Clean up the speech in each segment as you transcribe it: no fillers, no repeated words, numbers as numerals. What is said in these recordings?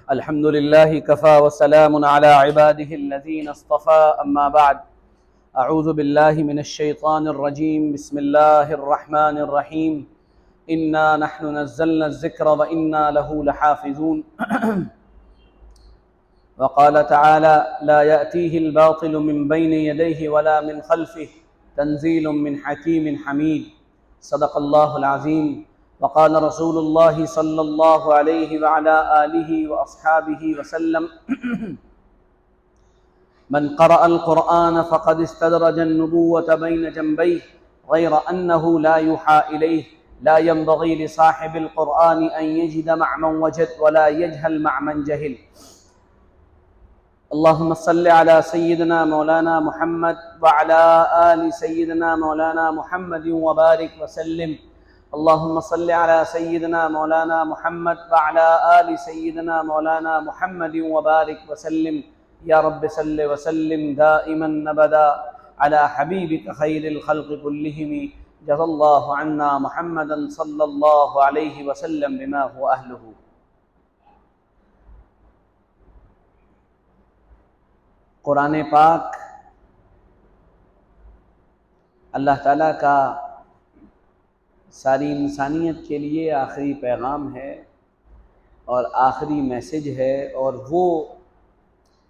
الحمد لله كفى وسلام على عباده الذين اصطفى أما بعد. أعوذ بالله من الشيطان الرجيم. بسم الله الرحمن الرحيم. إنا نحن نزلنا الذكر وإنا له لحافظون. وقال تعالى: لا يأتيه الباطل من بين يديه ولا من خلفه تنزيل من حكيم حميد. صدق الله العظيم. وقال رسول الله صلى الله عليه وعلى آله وأصحابه وسلم: من قرأ القرآن فقد استدرج النبوة بين جنبيه غير أنه لا يوحى إليه. لا ينبغي لصاحب القرآن أن يجد مع من وجد ولا يجهل مع من جهل. اللهم صل على سيدنا مولانا محمد وعلى آل سيدنا مولانا محمد وبارك وسلم. اللهم صل على سيدنا مولانا محمد وعلى آل سيدنا مولانا محمد وبارك وسلم. يا رب صل وسلم دائما أبدا على حبيبك خير الخلق كلهم. جزا الله عنا محمدا صلى الله عليه وسلم بما هو أهله. قرآن پاک اللہ تعالیٰ کا ساری انسانیت کے لیے آخری پیغام ہے اور آخری میسج ہے، اور وہ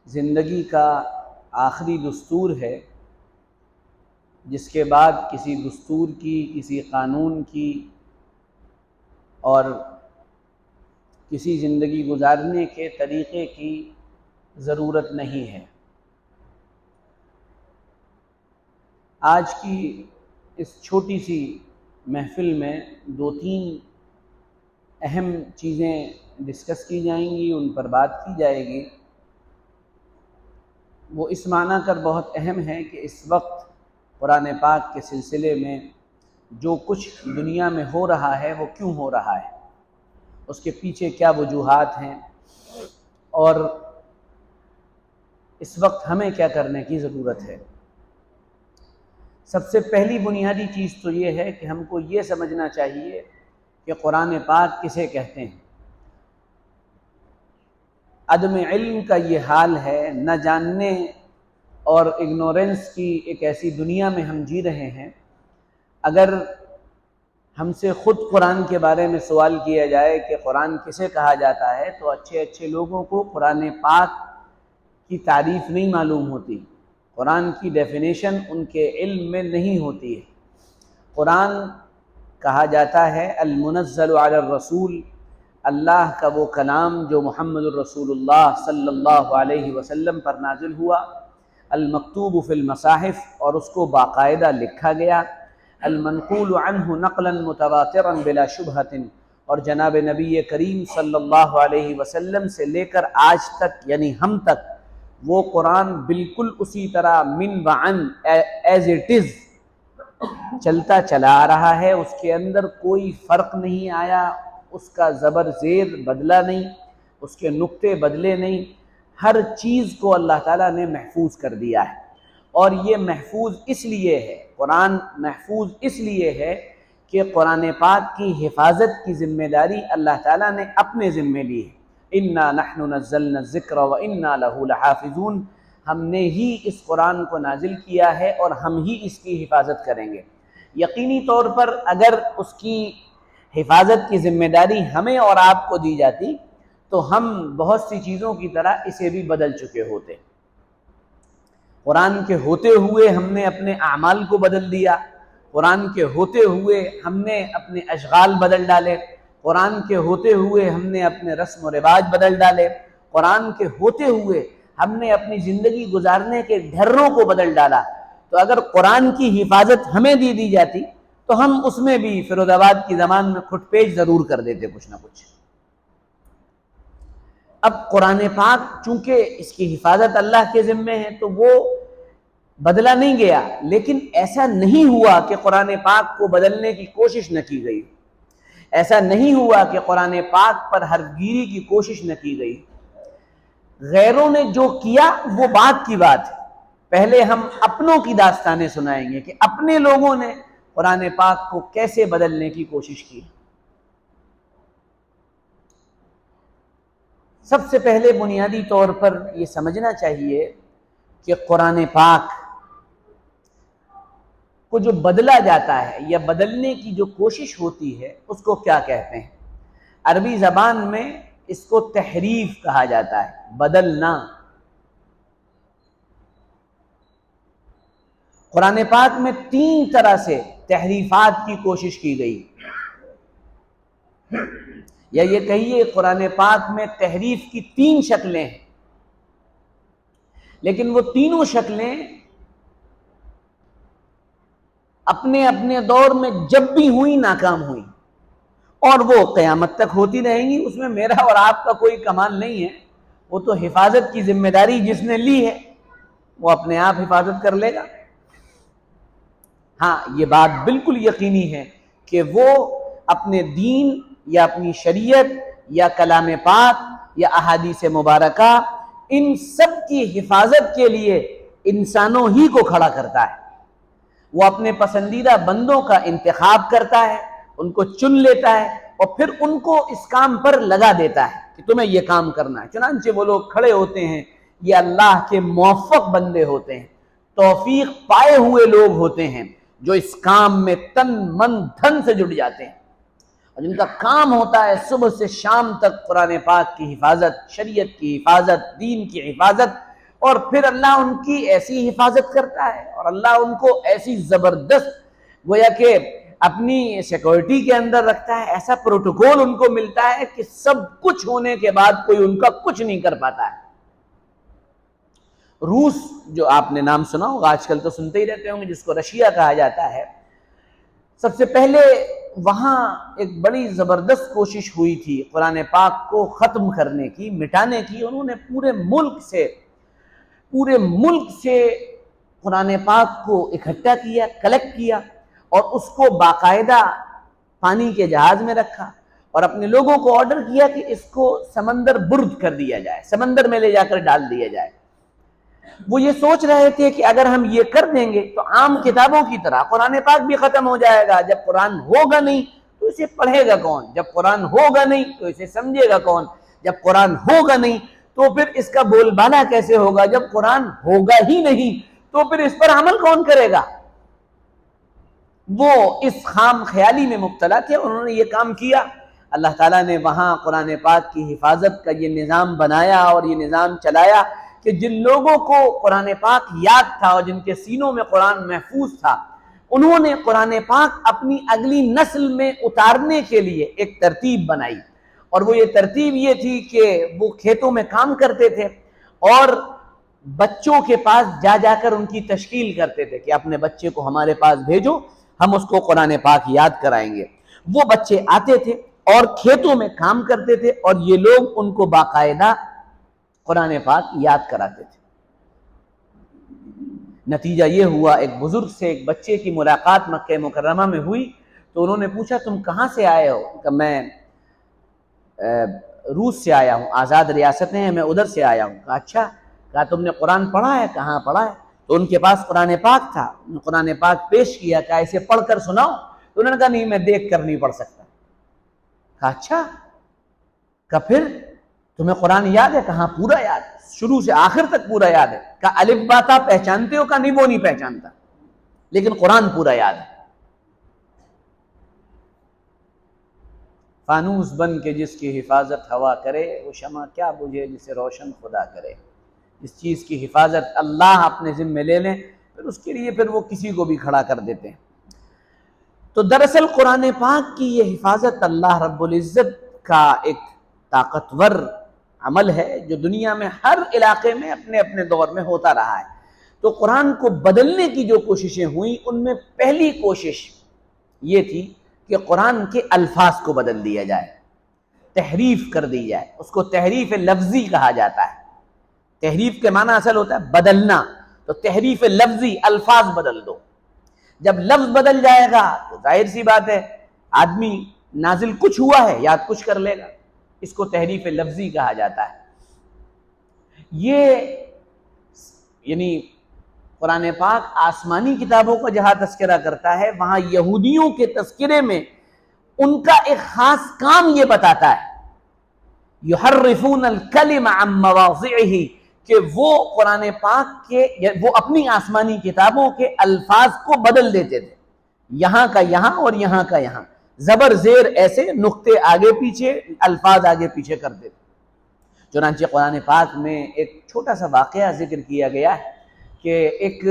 زندگی کا آخری دستور ہے جس کے بعد کسی دستور کی، کسی قانون کی اور کسی زندگی گزارنے کے طریقے کی ضرورت نہیں ہے۔ آج کی اس چھوٹی سی محفل میں دو تین اہم چیزیں ڈسکس کی جائیں گی، ان پر بات کی جائے گی۔ وہ اس معنی کر بہت اہم ہے کہ اس وقت قرآن پاک کے سلسلے میں جو کچھ دنیا میں ہو رہا ہے وہ کیوں ہو رہا ہے، اس کے پیچھے کیا وجوہات ہیں، اور اس وقت ہمیں کیا کرنے کی ضرورت ہے۔ سب سے پہلی بنیادی چیز تو یہ ہے کہ ہم کو یہ سمجھنا چاہیے کہ قرآن پاک کسے کہتے ہیں۔ عدم علم کا یہ حال ہے، نہ جاننے اور اگنورنس کی ایک ایسی دنیا میں ہم جی رہے ہیں۔ اگر ہم سے خود قرآن کے بارے میں سوال کیا جائے کہ قرآن کسے کہا جاتا ہے، تو اچھے اچھے لوگوں کو قرآن پاک کی تعریف نہیں معلوم ہوتی، قرآن کی ڈیفینیشن ان کے علم میں نہیں ہوتی ہے۔ قرآن کہا جاتا ہے المنزل علی الرسول، اللہ کا وہ کلام جو محمد الرسول اللہ صلی اللہ علیہ وسلم پر نازل ہوا، المکتوب فی المصاحف، اور اس کو باقاعدہ لکھا گیا، المنقول عنہ نقلا متواترا بلا شبہۃ، اور جناب نبی کریم صلی اللہ علیہ وسلم سے لے کر آج تک یعنی ہم تک وہ قرآن بالکل اسی طرح من وعن ایز اٹ از چلتا چلا آ رہا ہے۔ اس کے اندر کوئی فرق نہیں آیا، اس کا زبر زیر بدلا نہیں، اس کے نقطے بدلے نہیں، ہر چیز کو اللہ تعالیٰ نے محفوظ کر دیا ہے۔ اور یہ محفوظ اس لیے ہے، قرآن محفوظ اس لیے ہے کہ قرآن پاک کی حفاظت کی ذمہ داری اللہ تعالیٰ نے اپنے ذمہ لی ہے۔ انا نحن نزلنا الذکر وانا لہ لحافظون، ہم نے ہی اس قرآن کو نازل کیا ہے اور ہم ہی اس کی حفاظت کریں گے۔ یقینی طور پر اگر اس کی حفاظت کی ذمہ داری ہمیں اور آپ کو دی جاتی تو ہم بہت سی چیزوں کی طرح اسے بھی بدل چکے ہوتے۔ قرآن کے ہوتے ہوئے ہم نے اپنے اعمال کو بدل دیا، قرآن کے ہوتے ہوئے ہم نے اپنے اشغال بدل ڈالے، قرآن کے ہوتے ہوئے ہم نے اپنے رسم و رواج بدل ڈالے، قرآن کے ہوتے ہوئے ہم نے اپنی زندگی گزارنے کے ڈھروں کو بدل ڈالا۔ تو اگر قرآن کی حفاظت ہمیں دی جاتی تو ہم اس میں بھی فیروز آباد کی زبان میں کھٹ پیش ضرور کر دیتے کچھ نہ کچھ۔ اب قرآن پاک چونکہ اس کی حفاظت اللہ کے ذمے ہے تو وہ بدلا نہیں گیا، لیکن ایسا نہیں ہوا کہ قرآن پاک کو بدلنے کی کوشش نہ کی گئی، ایسا نہیں ہوا کہ قرآن پاک پر حرف گیری کی کوشش نہ کی گئی۔ غیروں نے جو کیا وہ بات کی بات ہے، پہلے ہم اپنوں کی داستانیں سنائیں گے کہ اپنے لوگوں نے قرآن پاک کو کیسے بدلنے کی کوشش کی۔ سب سے پہلے بنیادی طور پر یہ سمجھنا چاہیے کہ قرآن پاک کو جو بدلا جاتا ہے یا بدلنے کی جو کوشش ہوتی ہے اس کو کیا کہتے ہیں؟ عربی زبان میں اس کو تحریف کہا جاتا ہے، بدلنا۔ قرآن پاک میں 3 طرح سے تحریفات کی کوشش کی گئی، یا یہ کہیے قرآن پاک میں تحریف کی 3 شکلیں ہیں، لیکن وہ تینوں شکلیں اپنے اپنے دور میں جب بھی ہوئی ناکام ہوئی، اور وہ قیامت تک ہوتی رہیں گی۔ اس میں میرا اور آپ کا کوئی کمال نہیں ہے، وہ تو حفاظت کی ذمہ داری جس نے لی ہے وہ اپنے آپ حفاظت کر لے گا۔ ہاں، یہ بات بالکل یقینی ہے کہ وہ اپنے دین یا اپنی شریعت یا کلام پاک یا احادیث مبارکہ ان سب کی حفاظت کے لیے انسانوں ہی کو کھڑا کرتا ہے۔ وہ اپنے پسندیدہ بندوں کا انتخاب کرتا ہے، ان کو چن لیتا ہے اور پھر ان کو اس کام پر لگا دیتا ہے کہ تمہیں یہ کام کرنا ہے۔ چنانچہ وہ لوگ کھڑے ہوتے ہیں، یہ اللہ کے موفق بندے ہوتے ہیں، توفیق پائے ہوئے لوگ ہوتے ہیں جو اس کام میں تن من دھن سے جڑ جاتے ہیں، اور جن کا کام ہوتا ہے صبح سے شام تک قرآن پاک کی حفاظت، شریعت کی حفاظت، دین کی حفاظت، اور پھر اللہ ان کی ایسی حفاظت کرتا ہے اور اللہ ان کو ایسی زبردست گویا کہ اپنی سیکورٹی کے اندر رکھتا ہے، ایسا پروٹوکول ان کو ملتا ہے کہ سب کچھ ہونے کے بعد کوئی ان کا کچھ نہیں کر پاتا ہے۔ روس، جو آپ نے نام سنا ہوگا، آج کل تو سنتے ہی رہتے ہوں گے، جس کو رشیا کہا جاتا ہے، سب سے پہلے وہاں ایک بڑی زبردست کوشش ہوئی تھی قرآن پاک کو ختم کرنے کی، مٹانے کی۔ انہوں نے پورے ملک سے قرآن پاک کو اکٹھا کیا، کلیکٹ کیا، اور اس کو باقاعدہ پانی کے جہاز میں رکھا، اور اپنے لوگوں کو آرڈر کیا کہ اس کو سمندر برد کر دیا جائے، سمندر میں لے جا کر ڈال دیا جائے۔ وہ یہ سوچ رہے تھے کہ اگر ہم یہ کر دیں گے تو عام کتابوں کی طرح قرآن پاک بھی ختم ہو جائے گا۔ جب قرآن ہوگا نہیں تو اسے پڑھے گا کون؟ جب قرآن ہوگا نہیں تو اسے سمجھے گا کون؟ جب قرآن ہوگا نہیں تو پھر اس کا بول بالا کیسے ہوگا؟ جب قرآن ہوگا ہی نہیں تو پھر اس پر عمل کون کرے گا؟ وہ اس خام خیالی میں مبتلا تھے، انہوں نے یہ کام کیا۔ اللہ تعالیٰ نے وہاں قرآن پاک کی حفاظت کا یہ نظام بنایا اور یہ نظام چلایا کہ جن لوگوں کو قرآن پاک یاد تھا اور جن کے سینوں میں قرآن محفوظ تھا، انہوں نے قرآن پاک اپنی اگلی نسل میں اتارنے کے لیے ایک ترتیب بنائی، اور وہ یہ ترتیب یہ تھی کہ وہ کھیتوں میں کام کرتے تھے اور بچوں کے پاس جا جا کر ان کی تشکیل کرتے تھے کہ اپنے بچے کو ہمارے پاس بھیجو، ہم اس کو قرآن پاک یاد کرائیں گے۔ وہ بچے آتے تھے اور کھیتوں میں کام کرتے تھے، اور یہ لوگ ان کو باقاعدہ قرآن پاک یاد کراتے تھے۔ نتیجہ یہ ہوا، ایک بزرگ سے ایک بچے کی ملاقات مکہ مکرمہ میں ہوئی تو انہوں نے پوچھا تم کہاں سے آئے ہو؟ کہ میں روس سے آیا ہوں، آزاد ریاستیں ہیں، میں ادھر سے آیا ہوں۔ کہا اچھا، کہا تم نے قرآن پڑھا ہے؟ کہاں پڑھا ہے؟ تو ان کے پاس قرآن پاک تھا، قرآن پاک پیش کیا، کہا اسے پڑھ کر سناؤ۔ تو انہوں نے کہا نہیں، میں دیکھ کر نہیں پڑھ سکتا۔ کہا اچھا، کہا پھر تمہیں قرآن یاد ہے؟ کہاں پورا یاد ہے، شروع سے آخر تک پورا یاد ہے۔ کہا الف با تا پہچانتے ہو؟ کہا نہیں، وہ نہیں پہچانتا، لیکن قرآن پورا یاد ہے۔ فانوس بن کے جس کی حفاظت ہوا کرے، وہ شمع کیا بجھے جسے روشن خدا کرے۔ اس چیز کی حفاظت اللہ اپنے ذمہ لے لیں، پھر اس کے لیے پھر وہ کسی کو بھی کھڑا کر دیتے ہیں۔ تو دراصل قرآن پاک کی یہ حفاظت اللہ رب العزت کا ایک طاقتور عمل ہے جو دنیا میں ہر علاقے میں اپنے اپنے دور میں ہوتا رہا ہے۔ تو قرآن کو بدلنے کی جو کوششیں ہوئیں، ان میں پہلی کوشش یہ تھی کہ قرآن کے الفاظ کو بدل دیا جائے، تحریف کر دی جائے۔ اس کو تحریف لفظی کہا جاتا ہے۔ تحریف کے معنی اصل ہوتا ہے بدلنا، تو تحریف لفظی، الفاظ بدل دو۔ جب لفظ بدل جائے گا تو ظاہر سی بات ہے آدمی نازل کچھ ہوا ہے، یاد کچھ کر لے گا۔ اس کو تحریف لفظی کہا جاتا ہے۔ یہ یعنی قرآن پاک آسمانی کتابوں کا جہاں تذکرہ کرتا ہے، وہاں یہودیوں کے تذکرے میں ان کا ایک خاص کام یہ بتاتا ہے یحرفون الکلم عن مواضعہ، کہ وہ قرآن پاک کے، وہ اپنی آسمانی کتابوں کے الفاظ کو بدل دیتے تھے، یہاں کا یہاں اور یہاں کا یہاں، زبر زیر ایسے، نقطے آگے پیچھے، الفاظ آگے پیچھے کر دیتے۔ چنانچہ قرآن پاک میں ایک چھوٹا سا واقعہ ذکر کیا گیا ہے کہ ایک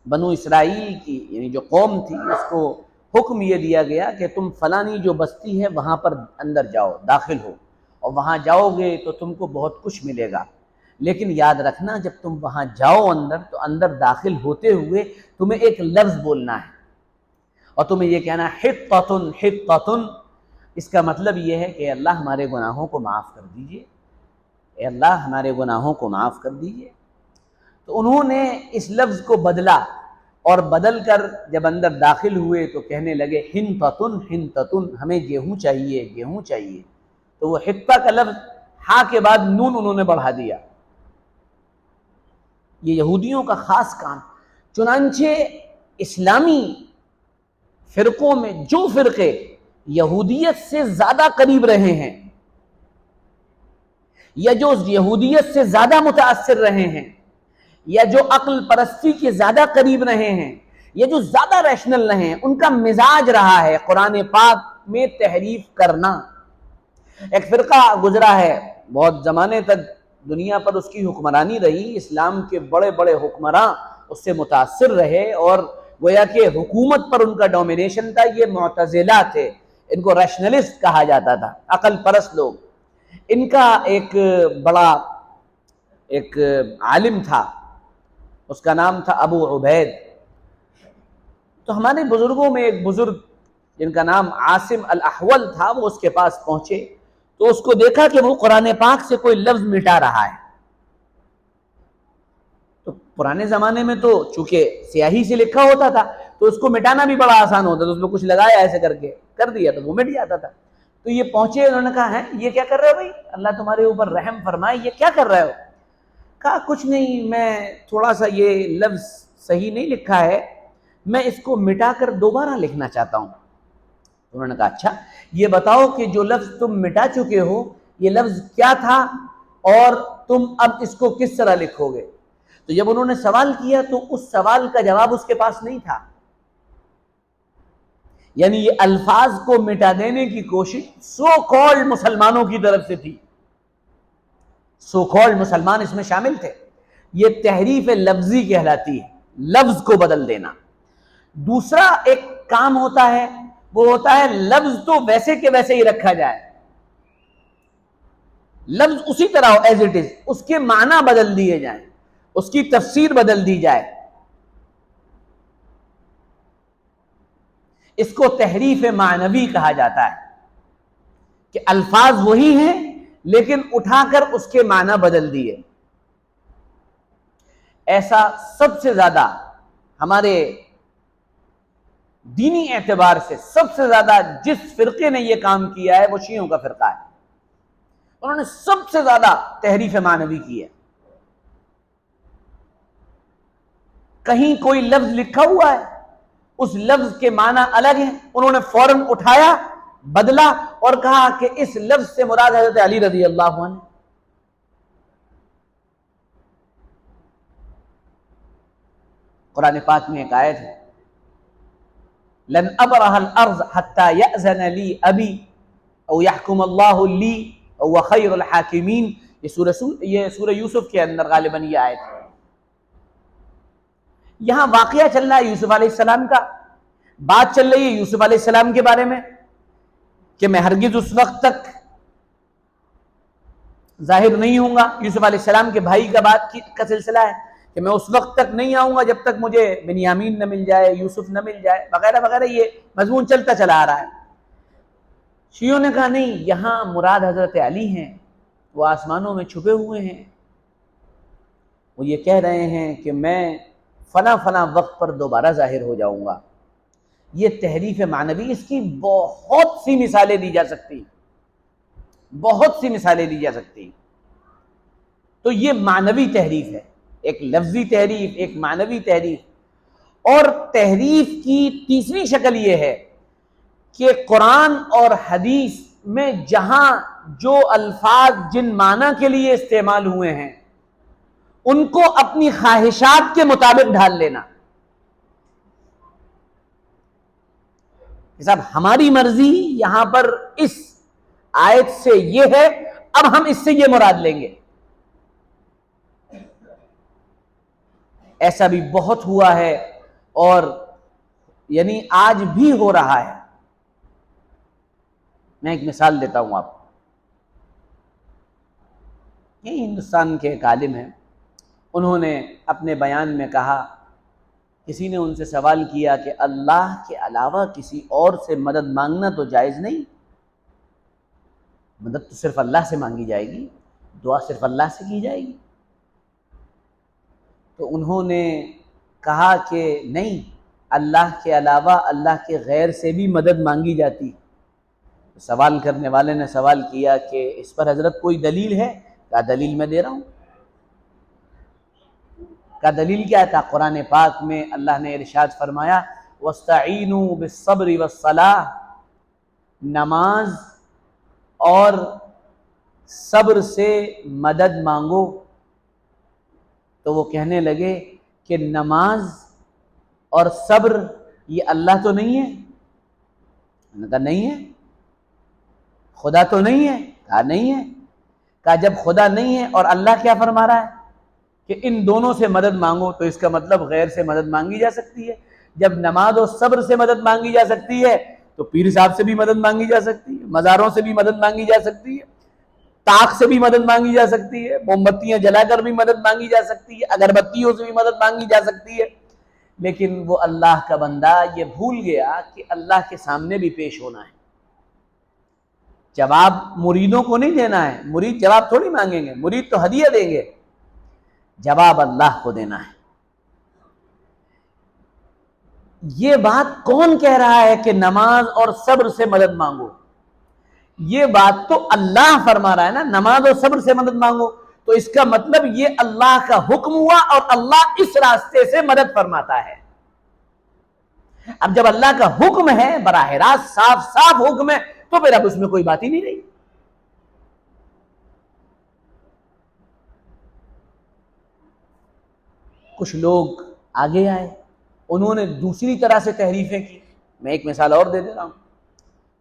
بنو اسرائیل کی یعنی جو قوم تھی، اس کو حکم یہ دیا گیا کہ تم فلانی جو بستی ہے وہاں پر اندر جاؤ، داخل ہو، اور وہاں جاؤ گے تو تم کو بہت کچھ ملے گا، لیکن یاد رکھنا جب تم وہاں جاؤ اندر، تو اندر داخل ہوتے ہوئے تمہیں ایک لفظ بولنا ہے، اور تمہیں یہ کہنا حطۃ حطۃ، اس کا مطلب یہ ہے کہ اللہ ہمارے گناہوں کو معاف کر دیجئے، اے اللہ ہمارے گناہوں کو معاف کر دیجئے۔ تو انہوں نے اس لفظ کو بدلا، اور بدل کر جب اندر داخل ہوئے تو کہنے لگے حنطۃ حنطۃ، ہمیں گیہوں چاہیے، گیہوں چاہیے۔ تو وہ حطہ کا لفظ ہا کے بعد نون انہوں نے بڑھا دیا۔ یہ یہودیوں کا خاص کام۔ چنانچہ اسلامی فرقوں میں جو فرقے یہودیت سے زیادہ قریب رہے ہیں، یا جو یہودیت سے زیادہ متاثر رہے ہیں، یا جو عقل پرستی کے زیادہ قریب رہے ہیں، یا جو زیادہ ریشنل رہے ہیں، ان کا مزاج رہا ہے قرآن پاک میں تحریف کرنا۔ ایک فرقہ گزرا ہے، بہت زمانے تک دنیا پر اس کی حکمرانی رہی، اسلام کے بڑے بڑے حکمراں اس سے متاثر رہے، اور گویا کہ حکومت پر ان کا ڈومینیشن تھا۔ یہ معتزلہ تھے، ان کو ریشنلسٹ کہا جاتا تھا، عقل پرست لوگ۔ ان کا ایک بڑا ایک عالم تھا، اس کا نام تھا ابو عبید۔ تو ہمارے بزرگوں میں ایک بزرگ جن کا نام عاصم الاحول تھا، وہ اس کے پاس پہنچے تو اس کو دیکھا کہ وہ قرآن پاک سے کوئی لفظ مٹا رہا ہے۔ تو پرانے زمانے میں تو چونکہ سیاہی سے لکھا ہوتا تھا تو اس کو مٹانا بھی بڑا آسان ہوتا تھا، اس میں کچھ لگایا ایسے کر کے کر دیا تو وہ مٹ جاتا تھا۔ تو یہ پہنچے، انہوں نے کہا ہے یہ کیا کر رہے ہو بھائی، اللہ تمہارے اوپر رحم فرمائے، یہ کیا کر رہے ہو؟ کہا کچھ نہیں، میں تھوڑا سا یہ لفظ صحیح نہیں لکھا ہے، میں اس کو مٹا کر دوبارہ لکھنا چاہتا ہوں۔ انہوں نے کہا اچھا یہ بتاؤ کہ جو لفظ تم مٹا چکے ہو یہ لفظ کیا تھا، اور تم اب اس کو کس طرح لکھو گے؟ تو جب انہوں نے سوال کیا تو اس سوال کا جواب اس کے پاس نہیں تھا، یعنی یہ الفاظ کو مٹا دینے کی کوشش سو کالڈ مسلمانوں کی طرف سے تھی، سو کالڈ مسلمان اس میں شامل تھے۔ یہ تحریف لفظی کہلاتی ہے، لفظ کو بدل دینا۔ دوسرا ایک کام ہوتا ہے، وہ ہوتا ہے لفظ تو ویسے کے ویسے ہی رکھا جائے، لفظ اسی طرح ہو ایز اٹ از، اس کے معنی بدل دیے جائیں، اس کی تفسیر بدل دی جائے، اس کو تحریف معنوی کہا جاتا ہے، کہ الفاظ وہی ہیں لیکن اٹھا کر اس کے معنی بدل دیے۔ ایسا سب سے زیادہ ہمارے دینی اعتبار سے سب سے زیادہ جس فرقے نے یہ کام کیا ہے وہ شیعوں کا فرقہ ہے۔ انہوں نے سب سے زیادہ تحریف معنوی کی ہے۔ کہیں کوئی لفظ لکھا ہوا ہے، اس لفظ کے معنی الگ ہیں، انہوں نے فوراً اٹھایا، بدلا اور کہا کہ اس لفظ سے مراد حضرت علی رضی اللہ عنہ۔ قرآن پاک میں ایک آیت ہے لن ابرح الارض حتى يأذن لي ابی او يحكم اللہ لی وهو خیر الحاکمین۔ یہ سورہ یوسف کے اندر غالباً یہ آیت ہے۔ یہاں واقعہ چل رہا ہے یوسف علیہ السلام کا، بات چل رہی ہے یوسف علیہ السلام کے بارے میں کہ میں ہرگز اس وقت تک ظاہر نہیں ہوں گا۔ یوسف علیہ السلام کے بھائی کا بات کا سلسلہ ہے کہ میں اس وقت تک نہیں آؤں گا جب تک مجھے بنیامین نہ مل جائے، یوسف نہ مل جائے، وغیرہ وغیرہ، یہ مضمون چلتا چلا آ رہا ہے۔ شیعوں نے کہا نہیں، یہاں مراد حضرت علی ہیں، وہ آسمانوں میں چھپے ہوئے ہیں، وہ یہ کہہ رہے ہیں کہ میں فلاں فلاں وقت پر دوبارہ ظاہر ہو جاؤں گا۔ یہ تحریف معنوی، اس کی بہت سی مثالیں دی جا سکتی، بہت سی مثالیں دی جا سکتی۔ تو یہ معنوی تحریف ہے، ایک لفظی تحریف، ایک معنوی تحریف۔ اور تحریف کی تیسری شکل یہ ہے کہ قرآن اور حدیث میں جہاں جو الفاظ جن معنی کے لیے استعمال ہوئے ہیں ان کو اپنی خواہشات کے مطابق ڈھال لینا. صاحب ہماری مرضی یہاں پر اس آیت سے یہ ہے، اب ہم اس سے یہ مراد لیں گے. ایسا بھی بہت ہوا ہے اور یعنی آج بھی ہو رہا ہے. میں ایک مثال دیتا ہوں آپ کو. یہ ہندوستان کے ایک عالم ہیں، انہوں نے اپنے بیان میں کہا، کسی نے ان سے سوال کیا کہ اللہ کے علاوہ کسی اور سے مدد مانگنا تو جائز نہیں، مدد تو صرف اللہ سے مانگی جائے گی، دعا صرف اللہ سے کی جائے گی. تو انہوں نے کہا کہ نہیں، اللہ کے علاوہ اللہ کے غیر سے بھی مدد مانگی جاتی. سوال کرنے والے نے سوال کیا کہ اس پر حضرت کوئی دلیل ہے؟ کہا دلیل میں دے رہا ہوں. کا دلیل کیا ہے؟ قرآن پاک میں اللہ نے ارشاد فرمایا وَاسْتَعِینُوا بِالصَّبْرِ وَالصَّلَاةِ، نماز اور صبر سے مدد مانگو. تو وہ کہنے لگے کہ نماز اور صبر یہ اللہ تو نہیں ہے؟ انہوں نے کہا نہیں ہے. خدا تو نہیں ہے؟ کہا نہیں ہے. کہا جب خدا نہیں ہے اور اللہ کیا فرما رہا ہے کہ ان دونوں سے مدد مانگو، تو اس کا مطلب غیر سے مدد مانگی جا سکتی ہے. جب نماز اور صبر سے مدد مانگی جا سکتی ہے تو پیر صاحب سے بھی مدد مانگی جا سکتی ہے، مزاروں سے بھی مدد مانگی جا سکتی ہے، طاق سے بھی مدد مانگی جا سکتی ہے، موم بتیاں جلا کر بھی مدد مانگی جا سکتی ہے، اگربتیوں سے بھی مدد مانگی جا سکتی ہے. لیکن وہ اللہ کا بندہ یہ بھول گیا کہ اللہ کے سامنے بھی پیش ہونا ہے. جواب مریدوں کو نہیں دینا ہے، مرید جواب تھوڑی مانگیں گے، مرید تو ہدیہ دیں گے. جواب اللہ کو دینا ہے. یہ بات کون کہہ رہا ہے کہ نماز اور صبر سے مدد مانگو؟ یہ بات تو اللہ فرما رہا ہے نا، نماز اور صبر سے مدد مانگو. تو اس کا مطلب یہ اللہ کا حکم ہوا اور اللہ اس راستے سے مدد فرماتا ہے. اب جب اللہ کا حکم ہے، براہ راست صاف صاف حکم ہے، تو پھر اب اس میں کوئی بات ہی نہیں رہی. کچھ لوگ آگے آئے، انہوں نے دوسری طرح سے تحریفیں کی. میں ایک مثال اور دے دے رہا ہوں.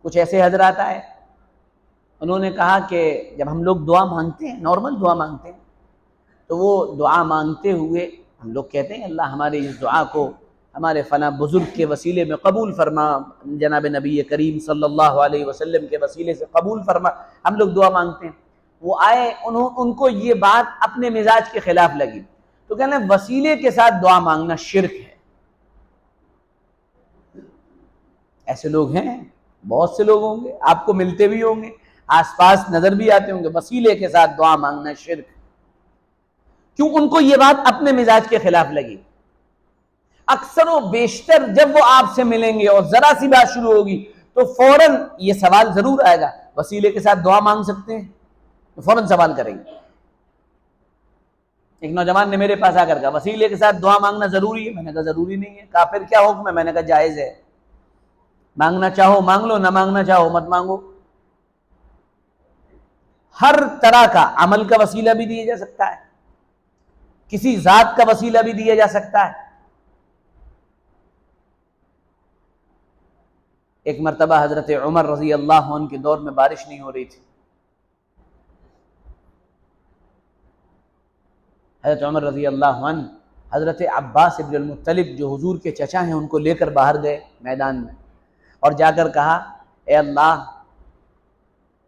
کچھ ایسے حضرات آئے، انہوں نے کہا کہ جب ہم لوگ دعا مانگتے ہیں، نارمل دعا مانگتے ہیں، تو وہ دعا مانگتے ہوئے ہم لوگ کہتے ہیں اللہ ہمارے اس دعا کو ہمارے فلاں بزرگ کے وسیلے میں قبول فرما، جناب نبی کریم صلی اللہ علیہ وسلم کے وسیلے سے قبول فرما. ہم لوگ دعا مانگتے ہیں. وہ آئے، ان کو یہ بات اپنے مزاج کے خلاف لگی، تو کہنے وسیلے کے ساتھ دعا مانگنا شرک ہے. ایسے لوگ ہیں، بہت سے لوگ ہوں گے، آپ کو ملتے بھی ہوں گے، آس پاس نظر بھی آتے ہوں گے. وسیلے کے ساتھ دعا مانگنا شرک. کیوں؟ ان کو یہ بات اپنے مزاج کے خلاف لگی. اکثر و بیشتر جب وہ آپ سے ملیں گے اور ذرا سی بات شروع ہوگی تو فوراً یہ سوال ضرور آئے گا، وسیلے کے ساتھ دعا مانگ سکتے ہیں؟ تو فوراً سوال کریں گے. ایک نوجوان نے میرے پاس آ کر کہا وسیلے کے ساتھ دعا مانگنا ضروری ہے؟ میں نے کہا ضروری نہیں ہے. کہا پھر کیا حکم ہے؟ میں نے کہا جائز ہے، مانگنا چاہو مانگ لو، نہ مانگنا چاہو مت مانگو. ہر طرح کا عمل کا وسیلہ بھی دیا جا سکتا ہے، کسی ذات کا وسیلہ بھی دیا جا سکتا ہے. ایک مرتبہ حضرت عمر رضی اللہ عنہ کے دور میں بارش نہیں ہو رہی تھی. حضرت عمر رضی اللہ عنہ حضرت عباس ابن المطلب جو حضور کے چچا ہیں ان کو لے کر باہر گئے میدان میں، اور جا کر کہا اے اللہ،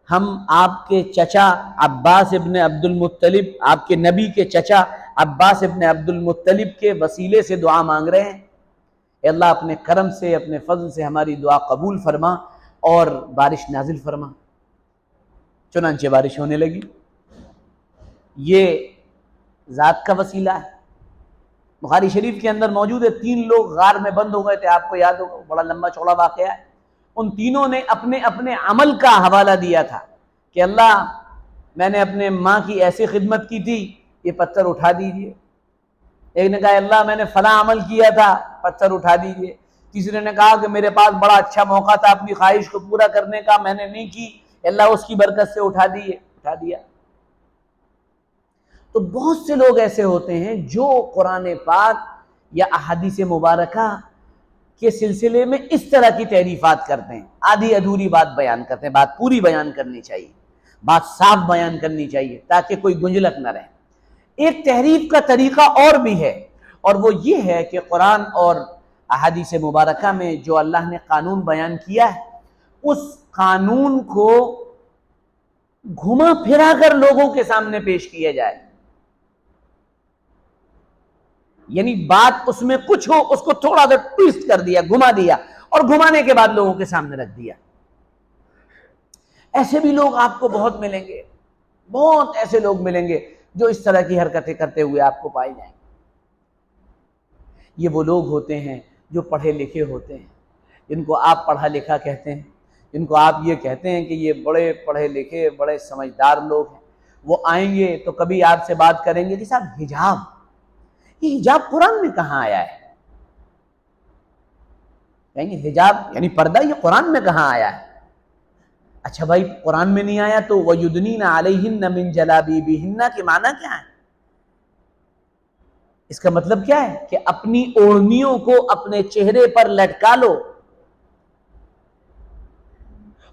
ہم آپ کے چچا عباس ابن عبد المطلب، آپ کے نبی کے چچا عباس ابن عبد المطلب کے وسیلے سے دعا مانگ رہے ہیں. اے اللہ اپنے کرم سے، اپنے فضل سے ہماری دعا قبول فرما اور بارش نازل فرما. چنانچہ بارش ہونے لگی. یہ ذات کا وسیلہ ہے. بخاری شریف کے اندر موجود ہے، 3 لوگ غار میں بند ہو گئے تھے، آپ کو یاد ہوگا، بڑا لمبا چوڑا واقعہ ہے. ان تینوں نے اپنے اپنے عمل کا حوالہ دیا تھا کہ اللہ میں نے اپنے ماں کی ایسی خدمت کی تھی، یہ پتھر اٹھا دیجئے. ایک نے کہا اللہ میں نے فلاں عمل کیا تھا، پتھر اٹھا دیجئے. تیسرے نے کہا کہ میرے پاس بڑا اچھا موقع تھا اپنی خواہش کو پورا کرنے کا، میں نے نہیں کی، کہ اللہ اس کی برکت سے اٹھا دیا۔ تو بہت سے لوگ ایسے ہوتے ہیں جو قرآن پاک یا احادیث مبارکہ کے سلسلے میں اس طرح کی تعریفات کرتے ہیں، آدھی ادھوری بات بیان کرتے ہیں۔ بات پوری بیان کرنی چاہیے، بات صاف بیان کرنی چاہیے تاکہ کوئی گنجلک نہ رہے۔ ایک تحریف کا طریقہ اور بھی ہے، اور وہ یہ ہے کہ قرآن اور احادیث مبارکہ میں جو اللہ نے قانون بیان کیا ہے اس قانون کو گھما پھرا کر لوگوں کے سامنے پیش کیا جائے، یعنی بات اس میں کچھ ہو، اس کو تھوڑا سا ٹویسٹ کر دیا، گھما دیا، اور گھمانے کے بعد لوگوں کے سامنے رکھ دیا۔ ایسے بھی لوگ آپ کو بہت ملیں گے، بہت ایسے لوگ ملیں گے جو اس طرح کی حرکتیں کرتے ہوئے آپ کو پائے جائیں گے۔ یہ وہ لوگ ہوتے ہیں جو پڑھے لکھے ہوتے ہیں، جن کو آپ پڑھا لکھا کہتے ہیں، جن کو آپ یہ کہتے ہیں کہ یہ بڑے پڑھے لکھے بڑے سمجھدار لوگ ہیں۔ وہ آئیں گے تو کبھی آپ سے بات کریں گے کہ صاحب حجاب، یہ حجاب قرآن میں کہاں آیا ہے؟ کہیں گے حجاب یعنی پردہ، یہ قرآن میں کہاں آیا ہے؟ اچھا بھائی قرآن میں نہیں آیا تو وَيُدْنِينَ عَلَيْهِنَّ مِن جَلَابِيبِهِنَّ کے معنی کیا ہے؟ اس کا مطلب کیا ہے کہ اپنی اوڑھنیوں کو اپنے چہرے پر لٹکا لو۔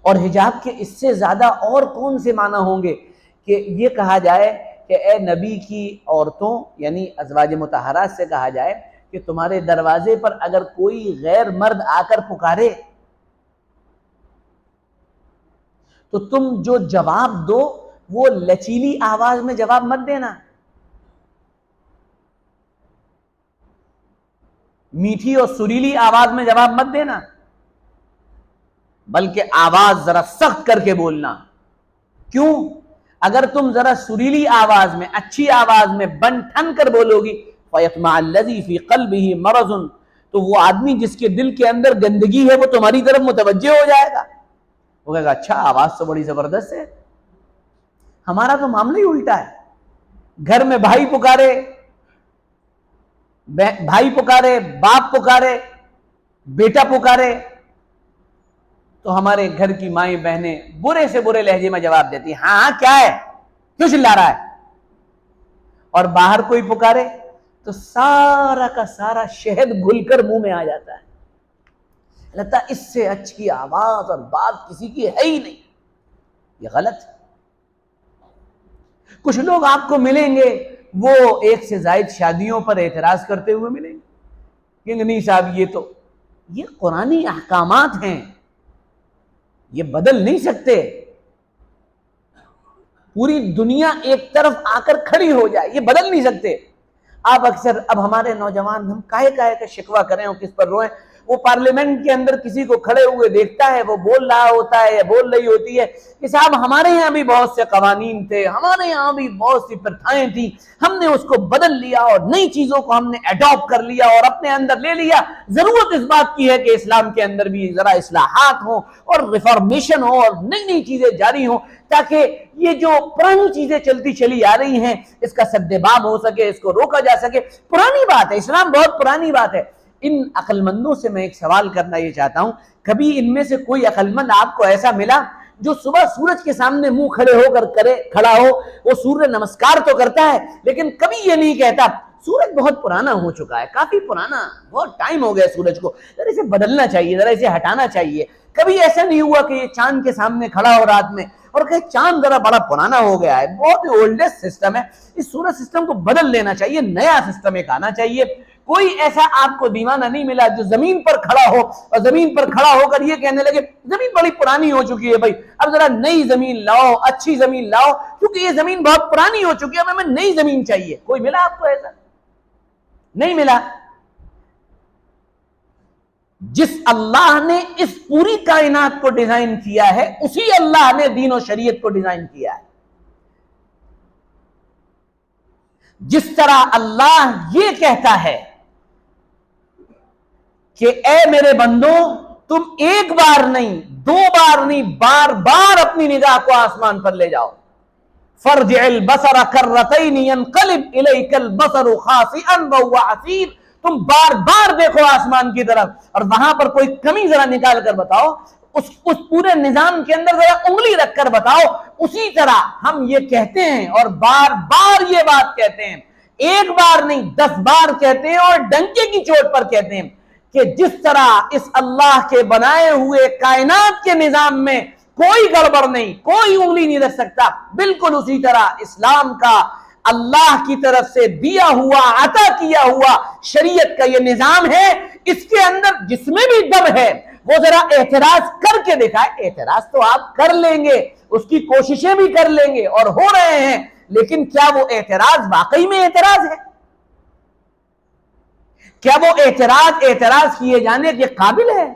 اور حجاب کے اس سے زیادہ اور کون سے معنی ہوں گے کہ یہ کہا جائے کہ اے نبی کی عورتوں یعنی ازواج مطہرات سے کہا جائے کہ تمہارے دروازے پر اگر کوئی غیر مرد آ کر پکارے تو تم جو جواب دو وہ لچیلی آواز میں جواب مت دینا، میٹھی اور سریلی آواز میں جواب مت دینا، بلکہ آواز ذرا سخت کر کے بولنا۔ کیوں؟ اگر تم ذرا سریلی آواز میں، اچھی آواز میں بن ٹھن کر بولو گی فَيَطْمَعَ الَّذِي فِي قَلْبِهِ مَرَضٌ، تو وہ آدمی جس کے دل کے اندر گندگی ہے وہ تمہاری طرف متوجہ ہو جائے گا، وہ کہے گا اچھا آواز تو بڑی زبردست ہے۔ ہمارا تو معاملہ ہی الٹا ہے، گھر میں بھائی پکارے، باپ پکارے، بیٹا پکارے تو ہمارے گھر کی مائیں بہنیں برے سے برے لہجے میں جواب دیتی ہیں، ہاں کیا ہے، کیوں چلا رہا ہے؟ اور باہر کوئی پکارے تو سارا کا سارا شہد گھل کر منہ میں آ جاتا ہے، لگتا ہے اس سے اچھی آواز اور بات کسی کی ہے ہی نہیں۔ یہ غلط ہے۔ کچھ لوگ آپ کو ملیں گے وہ ایک سے زائد شادیوں پر اعتراض کرتے ہوئے ملیں گے کہ نہیں صاحب یہ قرآنی احکامات ہیں، یہ بدل نہیں سکتے۔ پوری دنیا ایک طرف آ کر کھڑی ہو جائے، یہ بدل نہیں سکتے۔ آپ اکثر اب ہمارے نوجوان ہم کاہے کا شکوہ کریں اور کس پر روئیں، وہ پارلیمنٹ کے اندر کسی کو کھڑے ہوئے دیکھتا ہے، وہ بول رہا ہوتا ہے یا بول رہی ہوتی ہے کہ صاحب ہمارے یہاں بھی بہت سے قوانین تھے، ہمارے یہاں بھی بہت سی پرتھائیں تھیں، ہم نے اس کو بدل لیا اور نئی چیزوں کو ہم نے اڈاپٹ کر لیا اور اپنے اندر لے لیا۔ ضرورت اس بات کی ہے کہ اسلام کے اندر بھی ذرا اصلاحات ہوں اور ریفارمیشن ہو اور نئی نئی چیزیں جاری ہوں تاکہ یہ جو پرانی چیزیں چلتی چلی آ رہی ہیں اس کا سدباب ہو سکے، اس کو روکا جا سکے۔ پرانی بات ہے، اسلام بہت پرانی بات ہے۔ ان عقل مندوں سے میں ایک سوال کرنا یہ چاہتا ہوں، کبھی ان میں سے کوئی عقل مند آپ کو ایسا ملا جو صبح سورج کے سامنے منہ کھڑے ہو کر کھڑا ہو، وہ سورج نمسکار تو کرتا ہے لیکن کبھی یہ نہیں کہتا سورج بہت پرانا ہو چکا ہے، کافی پرانا، بہت ٹائم ہو گیا سورج کو، ذرا اسے بدلنا چاہیے، ذرا اسے ہٹانا چاہیے۔ کبھی ایسا نہیں ہوا کہ یہ چاند کے سامنے کھڑا ہو رات میں اور کہے چاند ذرا بڑا پرانا ہو گیا ہے، بہت اولڈسٹ سسٹم ہے، اس سورج سسٹم کو بدل لینا چاہیے، نیا سسٹم ایک آنا چاہیے۔ کوئی ایسا آپ کو دیوانہ نہیں ملا جو زمین پر کھڑا ہو اور زمین پر کھڑا ہو کر یہ کہنے لگے زمین بڑی پرانی ہو چکی ہے بھائی، اب ذرا نئی زمین لاؤ، اچھی زمین لاؤ، کیونکہ یہ زمین بہت پرانی ہو چکی ہے، ہمیں نئی زمین چاہیے۔ کوئی ملا آپ کو ایسا؟ نہیں ملا۔ جس اللہ نے اس پوری کائنات کو ڈیزائن کیا ہے اسی اللہ نے دین و شریعت کو ڈیزائن کیا ہے۔ جس طرح اللہ یہ کہتا ہے کہ اے میرے بندوں تم ایک بار نہیں، دو بار نہیں، بار بار اپنی نگاہ کو آسمان پر لے جاؤ، فارجع البصر کرتین ينقلب الیک البصر خاسئا وهو حسیر، تم بار بار دیکھو آسمان کی طرف اور وہاں پر کوئی کمی ذرا نکال کر بتاؤ، اس پورے نظام کے اندر ذرا انگلی رکھ کر بتاؤ. اسی طرح ہم یہ کہتے ہیں اور بار بار یہ بات کہتے ہیں, ایک بار نہیں 10 بار کہتے ہیں اور ڈنکے کی چوٹ پر کہتے ہیں کہ جس طرح اس اللہ کے بنائے ہوئے کائنات کے نظام میں کوئی گڑبڑ نہیں, کوئی انگلی نہیں رکھ سکتا, بالکل اسی طرح اسلام کا اللہ کی طرف سے دیا ہوا عطا کیا ہوا شریعت کا یہ نظام ہے. اس کے اندر جس میں بھی دم ہے وہ ذرا اعتراض کر کے دکھائے. اعتراض تو آپ کر لیں گے, اس کی کوششیں بھی کر لیں گے اور ہو رہے ہیں, لیکن کیا وہ اعتراض واقعی میں اعتراض ہے؟ کیا وہ اعتراض کیے جانے کے قابل ہے؟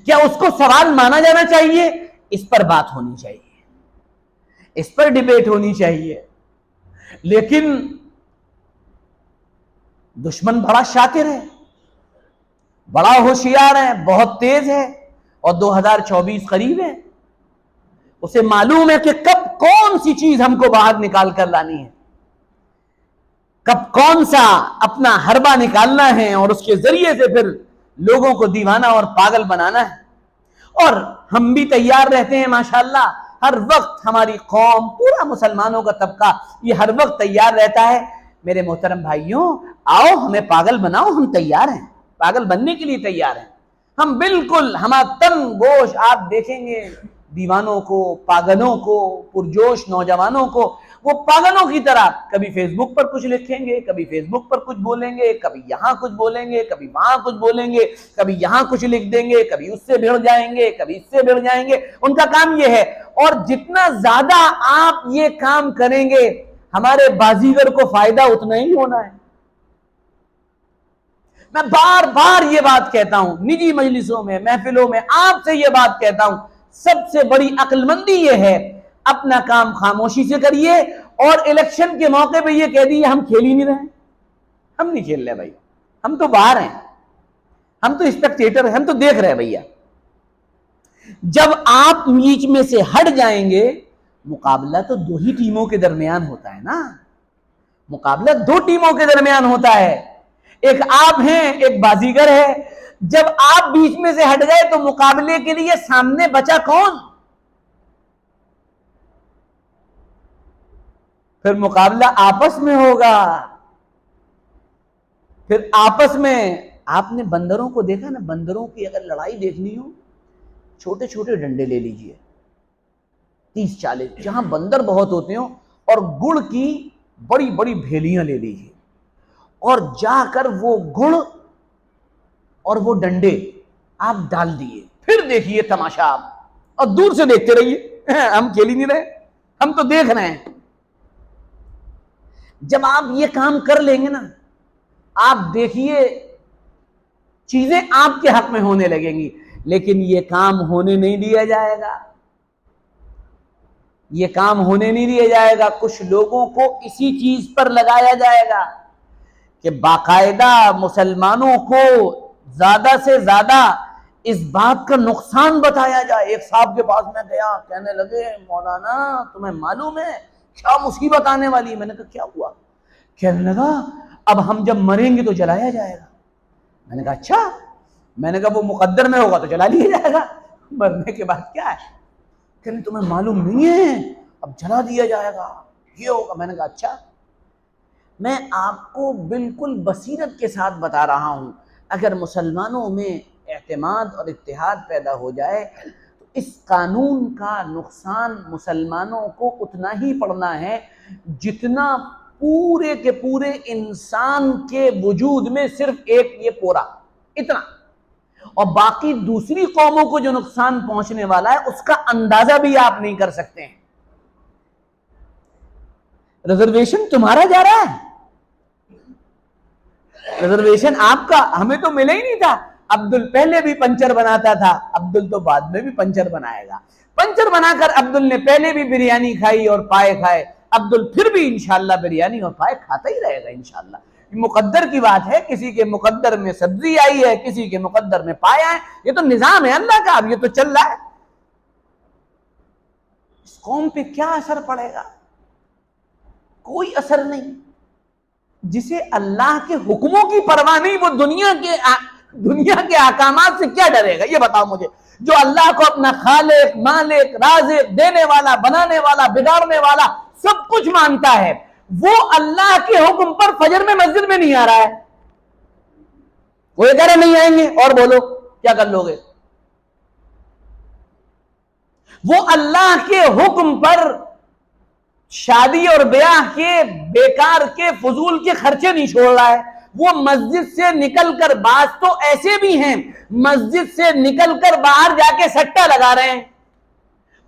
کیا اس کو سوال مانا جانا چاہیے؟ اس پر بات ہونی چاہیے, اس پر ڈیبیٹ ہونی چاہیے. لیکن دشمن بڑا شاطر ہے, بڑا ہوشیار ہے, بہت تیز ہے, اور 2024 قریب ہے. اسے معلوم ہے کہ کب کون سی چیز ہم کو باہر نکال کر لانی ہے, کب کون سا اپنا حربہ نکالنا ہے اور اس کے ذریعے سے پھر لوگوں کو دیوانہ اور پاگل بنانا ہے. اور ہم بھی تیار رہتے ہیں ماشاءاللہ, ہر وقت ہماری قوم, پورا مسلمانوں کا طبقہ یہ ہر وقت تیار رہتا ہے. میرے محترم بھائیوں, آؤ ہمیں پاگل بناؤ, ہم تیار ہیں, پاگل بننے کے لیے تیار ہیں ہم بالکل. ہمارا تن گوش آپ دیکھیں گے دیوانوں کو, پاگلوں کو, پرجوش نوجوانوں کو, وہ پاگلوں کی طرح کبھی فیس بک پر کچھ لکھیں گے, کبھی فیس بک پر کچھ بولیں گے, کبھی یہاں کچھ بولیں گے, کبھی وہاں کچھ بولیں گے, کبھی یہاں کچھ لکھ دیں گے, کبھی اس سے بھڑ جائیں گے, کبھی اس سے بھڑ جائیں گے. ان کا کام یہ ہے. اور جتنا زیادہ آپ یہ کام کریں گے ہمارے بازیگر کو فائدہ اتنا ہی ہونا ہے. میں بار بار یہ بات کہتا ہوں, نجی مجلسوں میں, محفلوں میں آپ سے یہ بات کہتا ہوں, سب سے بڑی عقل مندی یہ ہے اپنا کام خاموشی سے کریے, اور الیکشن کے موقع پہ یہ کہہ دیے ہم کھیل ہی نہیں رہے. ہم نہیں کھیل رہے بھائی, ہم تو باہر ہیں, ہم تو اسپیکٹیٹر ہیں, ہم تو دیکھ رہے ہیں بھیا. جب آپ بیچ میں سے ہٹ جائیں گے, مقابلہ تو 2 ہی ٹیموں کے درمیان ہوتا ہے نا, مقابلہ 2 ٹیموں کے درمیان ہوتا ہے, ایک آپ ہیں, ایک بازیگر ہے. جب آپ بیچ میں سے ہٹ گئے تو مقابلے کے لیے سامنے بچا کون؟ پھر مقابلہ آپس میں ہوگا. پھر آپس میں آپ نے بندروں کو دیکھا نا, بندروں کی اگر لڑائی دیکھنی ہو, چھوٹے چھوٹے ڈنڈے لے لیجئے 30-40, جہاں بندر بہت ہوتے ہوں, اور گڑ کی بڑی بڑی بھیلیاں لے لیجئے, اور جا کر وہ گڑ اور وہ ڈنڈے آپ ڈال دیے, پھر دیکھیے تماشا آپ, اور دور سے دیکھتے رہیے. ہم کھیل ہی نہیں رہے, ہم تو دیکھ رہے ہیں. جب آپ یہ کام کر لیں گے نا, آپ دیکھیے چیزیں آپ کے حق میں ہونے لگیں گی. لیکن یہ کام ہونے نہیں دیا جائے گا, یہ کام ہونے نہیں دیا جائے گا. کچھ لوگوں کو اسی چیز پر لگایا جائے گا کہ باقاعدہ مسلمانوں کو زیادہ سے زیادہ اس بات کا نقصان بتایا جائے. ایک صاحب کے پاس میں گیا, کہنے لگے مولانا تمہیں معلوم ہے کیا مصیبت آنے والی. میں نے کہا کیا ہوا؟ کہنے لگا اب ہم جب مریں گے تو جلایا جائے گا. میں نے کہا اچھا. میں نے کہا وہ مقدر میں ہوگا تو جلا لیا جائے گا, مرنے کے بعد کیا ہے؟ کہنے تمہیں معلوم نہیں ہے اب جلا دیا جائے گا, یہ ہوگا. میں نے کہا اچھا. میں آپ کو بالکل بصیرت کے ساتھ بتا رہا ہوں, اگر مسلمانوں میں اعتماد اور اتحاد پیدا ہو جائے تو اس قانون کا نقصان مسلمانوں کو اتنا ہی پڑنا ہے جتنا پورے کے پورے انسان کے وجود میں صرف ایک یہ پورا اتنا, اور باقی دوسری قوموں کو جو نقصان پہنچنے والا ہے اس کا اندازہ بھی آپ نہیں کر سکتے ہیں. ریزرویشن تمہارا جا رہا ہے, ریزرویشن آپ کا, ہمیں تو ملے ہی نہیں تھا. عبدل پہلے بھی پنچر بناتا تھا, عبدل تو بعد میں بھی پنچر بنائے گا. پنچر بنا کر عبدل نے پہلے بھی بریانی کھائی اور پائے کھائے, عبدل پھر بھی انشاءاللہ بریانی اور پائے کھاتا ہی رہے گا انشاءاللہ. مقدر کی بات ہے, کسی کے مقدر میں سبزی آئی ہے, کسی کے مقدر میں پایا ہے, یہ تو نظام ہے اللہ کا, اب یہ تو چل رہا ہے. اس قوم پہ کیا اثر پڑے گا؟ کوئی اثر نہیں. جسے اللہ کے حکموں کی پرواہ نہیں, وہ دنیا کے دنیا کے احکامات سے کیا ڈرے گا؟ یہ بتاؤ مجھے. جو اللہ کو اپنا خالق، مالک، رازق، دینے والا، بنانے والا، بگاڑنے والا سب کچھ مانتا ہے، وہ اللہ کے حکم پر فجر میں مسجد میں نہیں آ رہا ہے. وہ یہ کہہ رہے نہیں آئیں گے، اور بولو کیا کر لو گے؟ وہ اللہ کے حکم پر شادی اور بیاہ کے بیکار کے فضول کے خرچے نہیں چھوڑ رہا ہے. وہ مسجد سے نکل کر، بعض تو ایسے بھی ہیں مسجد سے نکل کر باہر جا کے سٹا لگا رہے ہیں.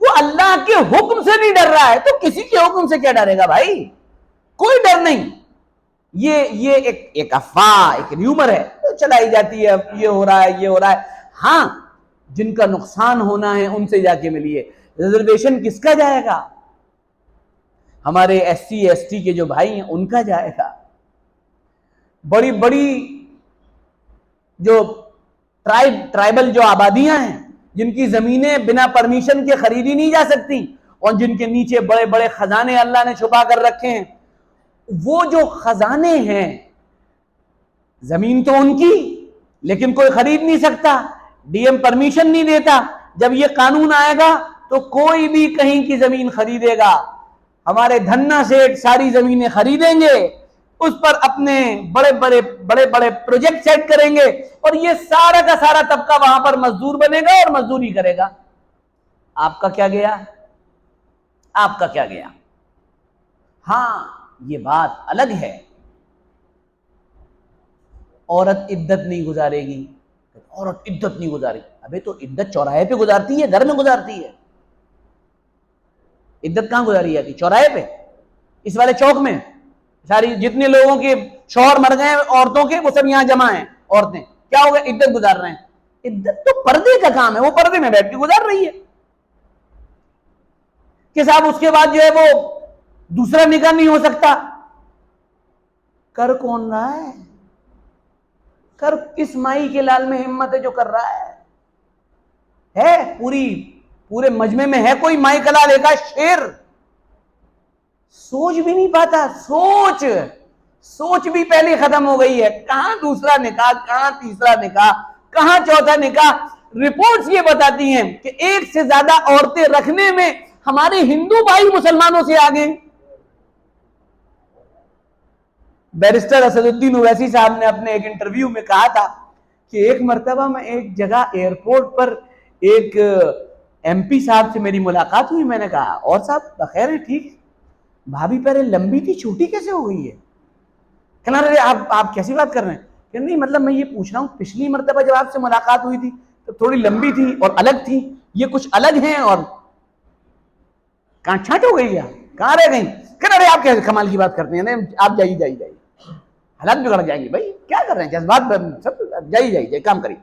وہ اللہ کے حکم سے نہیں ڈر رہا ہے تو کسی کے حکم سے کیا ڈرے گا بھائی؟ کوئی ڈر نہیں. یہ ایک افواہ، ایک ریومر ہے تو چلائی جاتی ہے، یہ ہو رہا ہے، یہ ہو رہا ہے. ہاں، جن کا نقصان ہونا ہے ان سے جا کے ملیے. ریزرویشن کس کا جائے گا؟ ہمارے ایس سی ایس ٹی کے جو بھائی ہیں ان کا جائے گا. بڑی بڑی جو ٹرائبل جو آبادیاں ہیں جن کی زمینیں بنا پرمیشن کے خریدی نہیں جا سکتی اور جن کے نیچے بڑے بڑے خزانے اللہ نے چھپا کر رکھے ہیں، وہ جو خزانے ہیں، زمین تو ان کی لیکن کوئی خرید نہیں سکتا، ڈی ایم پرمیشن نہیں دیتا. جب یہ قانون آئے گا تو کوئی بھی کہیں کی زمین خریدے گا. ہمارے دھنا سیٹ ساری زمینیں خریدیں گے، اس پر اپنے بڑے بڑے پروجیکٹ سیٹ کریں گے اور یہ سارا کا سارا طبقہ وہاں پر مزدور بنے گا اور مزدوری کرے گا. آپ کا کیا گیا؟ آپ کا کیا گیا؟ ہاں، یہ بات الگ ہے، عورت عدت نہیں گزارے گی. عورت عدت نہیں گزارے گی؟ ابھی تو عدت چوراہے پہ گزارتی ہے، گھر میں گزارتی ہے. عدت کہاں گزاری جاتی؟ چوراہے پہ، اس والے چوک میں. ساری جتنے لوگوں کے شوہر مر گئے عورتوں کے، وہ سب یہاں جمع ہیں. عورتیں کیا ہو گئے؟ عدت گزار رہے ہیں. عدت تو پردے کا کام ہے، وہ پردے میں بیٹھ کے گزار رہی ہے کہ صاحب اس کے بعد جو ہے وہ دوسرا نکاح نہیں ہو سکتا. کر کون رہا ہے؟ کر کس مائی کے لال میں ہمت ہے جو کر رہا ہے؟ پورے مجمع میں ہے کوئی مائی کا لال ایک شیر؟ سوچ بھی نہیں پاتا. سوچ بھی پہلے ختم ہو گئی ہے. کہاں دوسرا نکاح، کہاں تیسرا نکاح، کہاں چوتھا نکاح. رپورٹس یہ بتاتی ہیں کہ ایک سے زیادہ عورتیں رکھنے میں ہمارے ہندو بھائی مسلمانوں سے آگے. بیرسٹر اسد الدین اویسی صاحب نے اپنے ایک انٹرویو میں کہا تھا کہ ایک مرتبہ میں ایک جگہ ایئرپورٹ پر ایک ایم پی صاحب سے میری ملاقات ہوئی. میں نے کہا اور صاحب بخیر ہے؟ ٹھیک. بھابھی پہلے لمبی تھی، چھوٹی کیسے ہو گئی ہے؟ کہنا رہے آپ کیسی بات کر رہے ہیں؟ کہ نہیں مطلب میں یہ پوچھ رہا ہوں پچھلی مرتبہ جب آپ سے ملاقات ہوئی تھی تو تھوڑی لمبی تھی اور الگ تھی، یہ کچھ الگ ہیں اور کہاں چھانٹ ہو گئی ہے؟ کہاں رہ گئی؟ کہنا رہے آپ کیسے کمال کی بات کرتے ہیں؟ آپ جائیے حالات بگڑ جائیں گے. بھائی کیا کر رہے ہیں؟ جذبات سب جائیے کام کریے.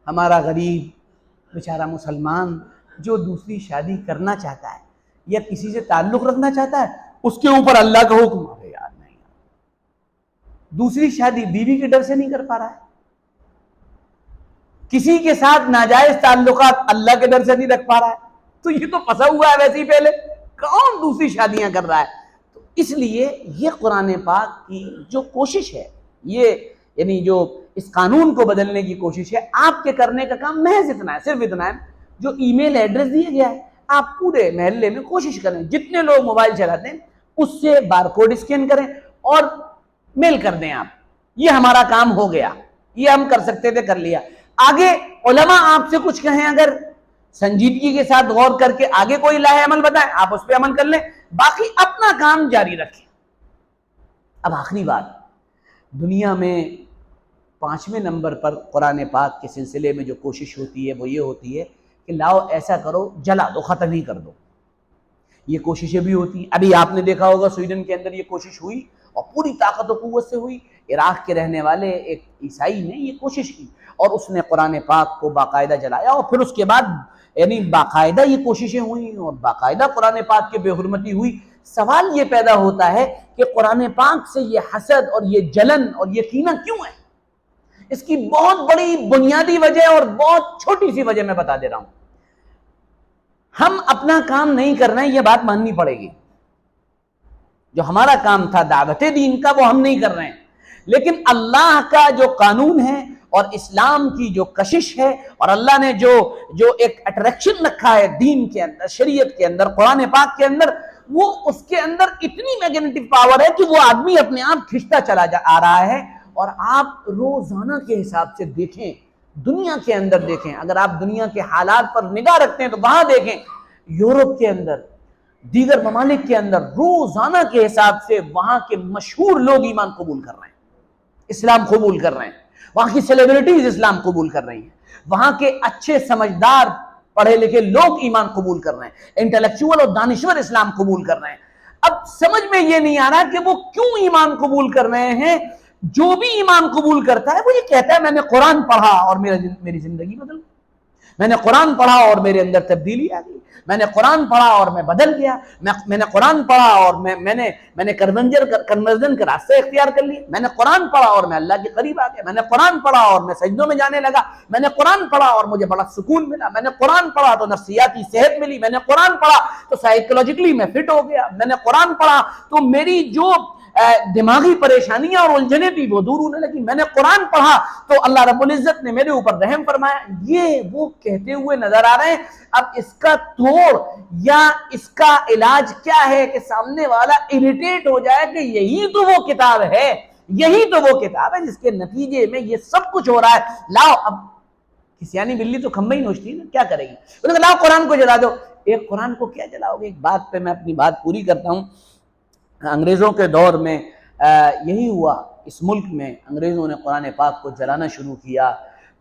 ہمارا غریب بیچارہ مسلمان جو دوسری شادی کرنا چاہتا ہے یا کسی سے تعلق رکھنا چاہتا ہے، اس کے اوپر اللہ کا حکم. ارے یار نہیں، دوسری شادی بیوی کے ڈر سے نہیں کر پا رہا ہے، کسی کے ساتھ ناجائز تعلقات اللہ کے ڈر سے نہیں رکھ پا رہا ہے، تو یہ تو پھنسا ہوا ہے ویسے ہی. پہلے کون دوسری شادیاں کر رہا ہے؟ تو اس لیے یہ قرآن پاک کی جو کوشش ہے، یہ یعنی جو اس قانون کو بدلنے کی کوشش ہے، آپ کے کرنے کا کام محض اتنا ہے، صرف اتنا ہے. جو ای میل ایڈریس دیا گیا ہے، آپ پورے محلے میں کوشش کریں، جتنے لوگ موبائل چلاتے ہیں اس سے بار کوڈ اسکین کریں اور میل کر دیں. آپ یہ ہمارا کام ہو گیا، یہ ہم کر سکتے تھے، کر لیا. آگے علماء آپ سے کچھ کہیں، اگر سنجیدگی کے ساتھ غور کر کے آگے کوئی لاہ عمل بتائیں، آپ اس پہ عمل کر لیں، باقی اپنا کام جاری رکھیں. اب آخری بات، دنیا میں 5ویں نمبر پر قرآن پاک کے سلسلے میں جو کوشش ہوتی ہے وہ یہ ہوتی ہے کہ لاؤ ایسا کرو، جلا دو، ختم ہی کر دو. یہ کوششیں بھی ہوتی ہیں. ابھی آپ نے دیکھا ہوگا سویڈن کے اندر یہ کوشش ہوئی اور پوری طاقت و قوت سے ہوئی. عراق کے رہنے والے ایک عیسائی نے یہ کوشش کی اور اس نے قرآن پاک کو باقاعدہ جلایا اور پھر اس کے بعد یعنی باقاعدہ یہ کوششیں ہوئیں اور باقاعدہ قرآن پاک کی بے حرمتی ہوئی. سوال یہ پیدا ہوتا ہے کہ قرآن پاک سے یہ حسد اور یہ جلن اور یہ کینہ کیوں ہے؟ اس کی بہت بڑی بنیادی وجہ اور بہت چھوٹی سی وجہ میں بتا دے رہا ہوں. ہم اپنا کام نہیں کر رہے ہیں، یہ بات ماننی پڑے گی. جو ہمارا کام تھا دعوت دین کا وہ ہم نہیں کر رہے ہیں. لیکن اللہ کا جو قانون ہے اور اسلام کی جو کشش ہے اور اللہ نے جو ایک اٹریکشن رکھا ہے دین کے اندر، شریعت کے اندر، قرآن پاک کے اندر، وہ اس کے اندر اتنی میگنیٹک پاور ہے کہ وہ آدمی اپنے آپ کھنچتا چلا آ رہا ہے۔ اور آپ روزانہ کے حساب سے دیکھیں، دنیا کے اندر دیکھیں، اگر آپ دنیا کے حالات پر نگاہ رکھتے ہیں تو وہاں دیکھیں، یورپ کے اندر، دیگر ممالک کے اندر روزانہ کے حساب سے وہاں کے مشہور لوگ ایمان قبول کر رہے ہیں، اسلام قبول کر رہے ہیں، وہاں کی سیلیبریٹیز اسلام قبول کر رہی ہیں، وہاں کے اچھے سمجھدار پڑھے لکھے لوگ ایمان قبول کر رہے ہیں، انٹلیکچوئل اور دانشور اسلام قبول کر رہے ہیں۔ اب سمجھ میں یہ نہیں آ رہا کہ وہ کیوں ایمان قبول کر رہے ہیں۔ جو بھی ایمان قبول کرتا ہے وہ یہ کہتا ہے میں نے قرآن پڑھا اور میری زندگی بدل گئی، میں نے قرآن پڑھا اور میرے اندر تبدیلی آ گئی، میں نے قرآن پڑھا اور میں بدل گیا، میں نے قرآن پڑھا اور میں نے کنورژن کا راستہ اختیار کر لیا، میں نے قرآن پڑھا اور میں اللہ کے قریب آ گیا، میں نے قرآن پڑھا اور میں سجدوں میں جانے لگا، میں نے قرآن پڑھا اور مجھے بڑا سکون ملا، میں نے قرآن پڑھا تو نفسیاتی صحت ملی، میں نے قرآن پڑھا تو سائیکولوجیکلی میں فٹ ہو گیا، میں نے قرآن پڑھا تو میری جو دماغی پریشانیاں اور الجھنیں تھی وہ دور ہونے لگی، میں نے قرآن پڑھا تو اللہ رب العزت نے میرے اوپر رحم فرمایا۔ یہ وہ کہتے ہوئے نظر آ رہے ہیں۔ اب اس کا توڑ یا اس کا علاج کیا ہے کہ سامنے والا اریٹیٹ ہو جائے کہ یہی تو وہ کتاب ہے، یہی تو وہ کتاب ہے جس کے نتیجے میں یہ سب کچھ ہو رہا ہے۔ لاؤ، اب کسیانی بلی تو کھمبا ہی نوچتی نا، کیا کرے گی؟ انہوں نے کہا لاؤ قرآن کو جلا دو۔ ایک قرآن کو کیا جلاؤ گے؟ ایک بات پہ میں اپنی بات پوری کرتا ہوں۔ انگریزوں کے دور میں یہی ہوا، اس ملک میں انگریزوں نے قرآن پاک کو جلانا شروع کیا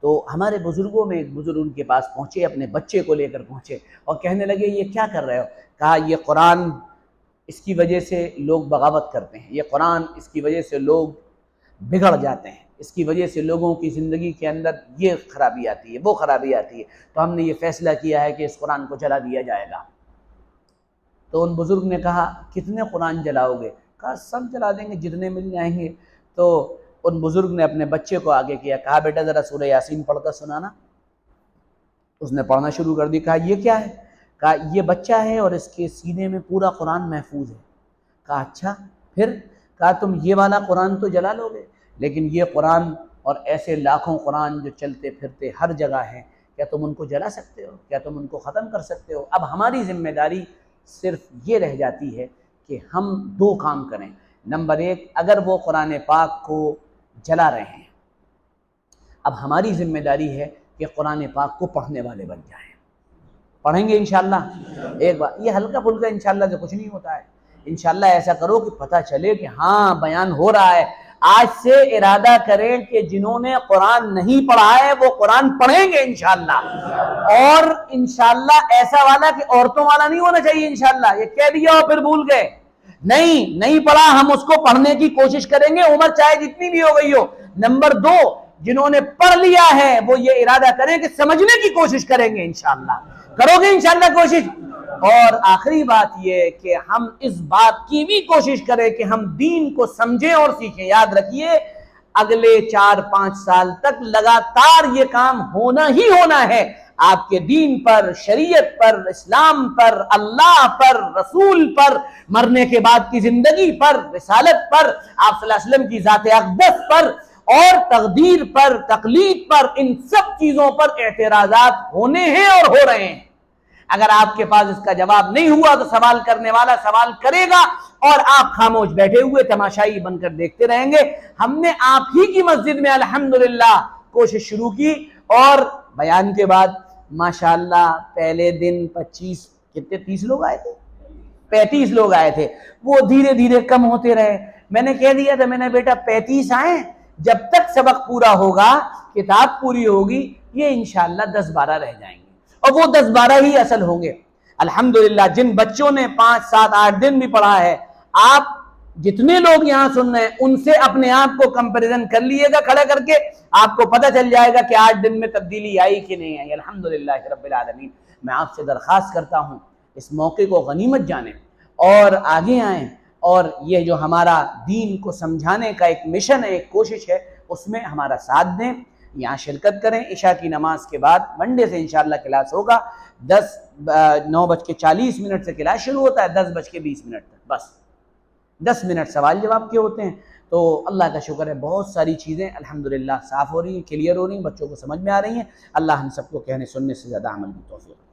تو ہمارے بزرگوں میں ایک بزرگ ان کے پاس پہنچے، اپنے بچے کو لے کر پہنچے اور کہنے لگے یہ کیا کر رہے ہو؟ کہا یہ قرآن، اس کی وجہ سے لوگ بغاوت کرتے ہیں، یہ قرآن اس کی وجہ سے لوگ بگڑ جاتے ہیں، اس کی وجہ سے لوگوں کی زندگی کے اندر یہ خرابی آتی ہے، وہ خرابی آتی ہے، تو ہم نے یہ فیصلہ کیا ہے کہ اس قرآن کو جلا دیا جائے گا۔ تو ان بزرگ نے کہا کتنے قرآن جلاؤ گے؟ کہا سب جلا دیں گے جتنے مل جائیں گے۔ تو ان بزرگ نے اپنے بچے کو آگے کیا، کہا بیٹا ذرا سورہ یاسین پڑھ کر سنانا۔ اس نے پڑھنا شروع کر دی۔ کہا یہ کیا ہے؟ کہا یہ بچہ ہے اور اس کے سینے میں پورا قرآن محفوظ ہے۔ کہا اچھا پھر؟ کہا تم یہ والا قرآن تو جلا لو گے لیکن یہ قرآن اور ایسے لاکھوں قرآن جو چلتے پھرتے ہر جگہ ہیں، کیا تم ان کو جلا سکتے ہو؟ کیا تم ان کو ختم کر سکتے ہو؟ اب ہماری ذمہ داری صرف یہ رہ جاتی ہے کہ ہم دو کام کریں۔ نمبر ایک، اگر وہ قرآن پاک کو جلا رہے ہیں، اب ہماری ذمہ داری ہے کہ قرآن پاک کو پڑھنے والے بن جائیں۔ پڑھیں گے انشاءاللہ؟ ایک بار یہ ہلکا پھلکا انشاءاللہ سے کچھ نہیں ہوتا ہے۔ انشاءاللہ ایسا کرو کہ پتہ چلے کہ ہاں بیان ہو رہا ہے۔ آج سے ارادہ کریں کہ جنہوں نے قرآن نہیں پڑھا ہے وہ قرآن پڑھیں گے انشاءاللہ، اور انشاءاللہ ایسا والا کہ عورتوں والا نہیں ہونا چاہیے انشاءاللہ۔ یہ کہہ دیا اور پھر بھول گئے، نہیں پڑھا، ہم اس کو پڑھنے کی کوشش کریں گے، عمر چاہے جتنی بھی ہو گئی ہو۔ نمبر دو، جنہوں نے پڑھ لیا ہے وہ یہ ارادہ کریں کہ سمجھنے کی کوشش کریں گے انشاءاللہ۔ کرو گے انشاءاللہ کوشش؟ اور آخری بات یہ کہ ہم اس بات کی بھی کوشش کریں کہ ہم دین کو سمجھیں اور سیکھیں۔ یاد رکھیے اگلے 4-5 سال تک لگاتار یہ کام ہونا ہی ہونا ہے۔ آپ کے دین پر، شریعت پر، اسلام پر، اللہ پر، رسول پر، مرنے کے بعد کی زندگی پر، رسالت پر، آپ صلی اللہ علیہ وسلم کی ذات اقدس پر اور تقدیر پر، تقلید پر، ان سب چیزوں پر اعتراضات ہونے ہیں اور ہو رہے ہیں۔ اگر آپ کے پاس اس کا جواب نہیں ہوا تو سوال کرنے والا سوال کرے گا اور آپ خاموش بیٹھے ہوئے تماشائی بن کر دیکھتے رہیں گے۔ ہم نے آپ ہی کی مسجد میں الحمدللہ کوشش شروع کی اور بیان کے بعد ماشاءاللہ پہلے دن 30 لوگ آئے تھے، 35 لوگ آئے تھے، وہ دھیرے دھیرے کم ہوتے رہے۔ میں نے کہہ دیا تھا، میں نے بیٹا 35 آئیں، جب تک سبق پورا ہوگا، کتاب پوری ہوگی، یہ انشاءاللہ 10-12 رہ جائیں گے اور وہ 10-12 ہی اصل ہوں گے۔ الحمدللہ جن بچوں نے 5-7-8 دن بھی پڑھا ہے، آپ جتنے لوگ یہاں سن رہے ہیں ان سے اپنے آپ کو کمپیریزن کر لیے گا کھڑا کر کے، آپ کو پتہ چل جائے گا کہ 8 دن میں تبدیلی آئی کہ نہیں آئی۔ الحمدللہ رب العالمین، میں آپ سے درخواست کرتا ہوں اس موقع کو غنیمت جانیں اور آگے آئیں، اور یہ جو ہمارا دین کو سمجھانے کا ایک مشن ہے، ایک کوشش ہے، اس میں ہمارا ساتھ دیں، یہاں شرکت کریں۔ عشاء کی نماز کے بعد منڈے سے انشاءاللہ کلاس ہوگا، 9:40 سے کلاس شروع ہوتا ہے، 10:20 تک، بس 10 منٹ سوال جواب کے ہوتے ہیں۔ تو اللہ کا شکر ہے بہت ساری چیزیں الحمدللہ صاف ہو رہی ہیں، کلیئر ہو رہی ہیں، بچوں کو سمجھ میں آ رہی ہیں۔ اللہ ہم سب کو کہنے سننے سے زیادہ عمل کی توفیق